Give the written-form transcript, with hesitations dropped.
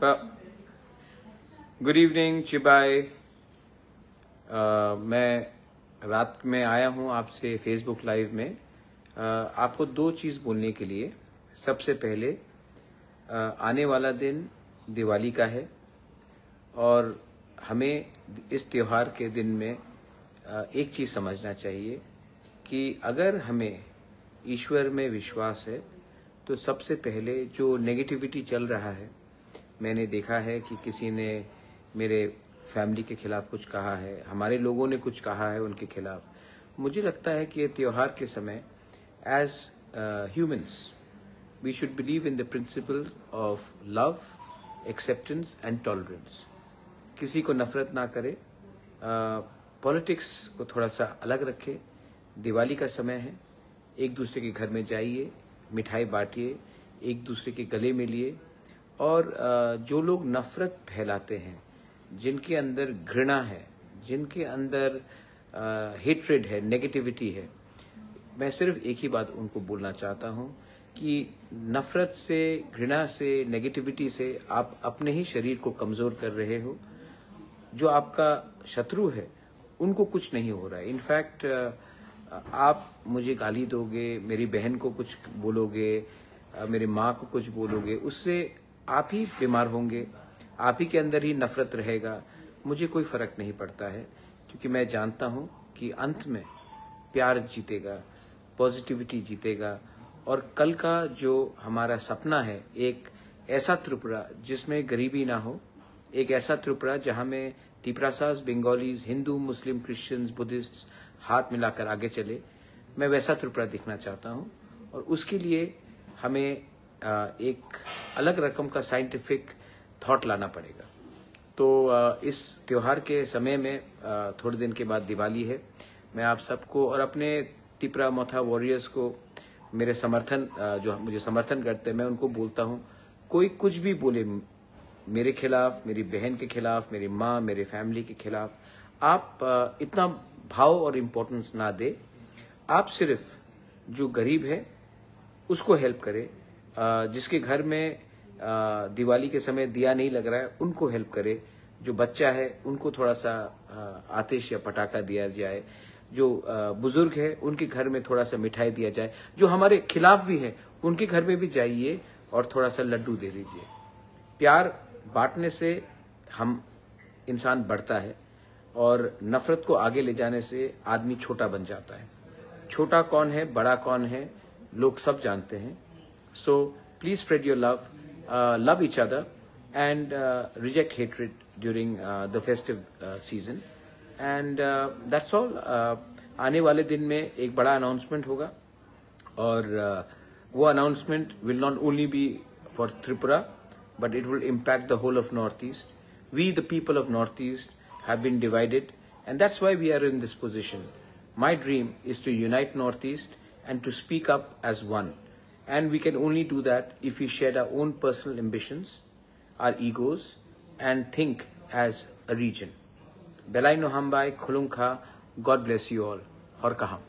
Good evening चिबाई। मैं रात में आया हूं आपसे फेसबुक लाइव में आपको दो चीज़ बोलने के लिए। सबसे पहले आने वाला दिन दिवाली का है और हमें इस त्योहार के दिन में एक चीज़ समझना चाहिए कि अगर हमें ईश्वर में विश्वास है तो सबसे पहले जो नेगेटिविटी चल रहा है, मैंने देखा है कि किसी ने मेरे फैमिली के खिलाफ कुछ कहा है, हमारे लोगों ने कुछ कहा है उनके खिलाफ। मुझे लगता है कि ये त्योहार के समय as humans we should believe in the principle of love, acceptance and tolerance. किसी को नफरत ना करे, पॉलिटिक्स को थोड़ा सा अलग रखे। दिवाली का समय है, एक दूसरे के घर में जाइए, मिठाई बांटिए, एक दूसरे के गले मिलिए। और जो लोग नफरत फैलाते हैं, जिनके अंदर घृणा है, जिनके अंदर हेट्रेड है, नेगेटिविटी है, मैं सिर्फ एक ही बात उनको बोलना चाहता हूं कि नफरत से, घृणा से, नेगेटिविटी से आप अपने ही शरीर को कमजोर कर रहे हो। जो आपका शत्रु है उनको कुछ नहीं हो रहा है। इनफैक्ट आप मुझे गाली दोगे, मेरी बहन को कुछ बोलोगे, मेरी माँ को कुछ बोलोगे, उससे आप ही बीमार होंगे, आप ही के अंदर ही नफरत रहेगा। मुझे कोई फर्क नहीं पड़ता है, क्योंकि मैं जानता हूं कि अंत में प्यार जीतेगा, पॉजिटिविटी जीतेगा। और कल का जो हमारा सपना है, एक ऐसा त्रिपुरा जिसमें गरीबी ना हो, एक ऐसा त्रिपुरा जहां में टिपरासास, बंगालीज, हिंदू, मुस्लिम, क्रिश्चियंस, बुद्धिस्ट हाथ मिलाकर आगे चले, मैं वैसा त्रिपुरा दिखना चाहता हूं। और उसके लिए हमें एक अलग रकम का साइंटिफिक थॉट लाना पड़ेगा। तो इस त्योहार के समय में थोड़े दिन के बाद दिवाली है। मैं आप सबको और अपने टिपरा मोथा वॉरियर्स को, मेरे समर्थन जो मुझे समर्थन करते हैं, मैं उनको बोलता हूं, कोई कुछ भी बोले मेरे खिलाफ, मेरी बहन के खिलाफ, मेरी माँ, मेरे फैमिली के खिलाफ, आप इतना भाव और इम्पोर्टेंस ना दे। आप सिर्फ जो गरीब है उसको हेल्प करें, जिसके घर में दिवाली के समय दिया नहीं लग रहा है उनको हेल्प करे, जो बच्चा है उनको थोड़ा सा आतिश या पटाखा दिया जाए, जो बुजुर्ग है उनके घर में थोड़ा सा मिठाई दिया जाए, जो हमारे खिलाफ भी है उनके घर में भी जाइए और थोड़ा सा लड्डू दे दीजिए। प्यार बांटने से हम इंसान बढ़ता है और नफरत को आगे ले जाने से आदमी छोटा बन जाता है। छोटा कौन है, बड़ा कौन है, लोग सब जानते हैं। So please spread your love, love each other and reject hatred during the festive season and that's all। आने वाले दिन में एक बड़ा अनाउंसमेंट होगा और वो announcement will not only be for Tripura but it will impact the whole of Northeast। We the people of Northeast have been divided and that's why we are in this position। My dream is to unite Northeast and to speak up as one। And we can only do that if we shed our own personal ambitions, our egos, and think as a region। Belai no hambai, khulung kha, God bless you all। Har kaham।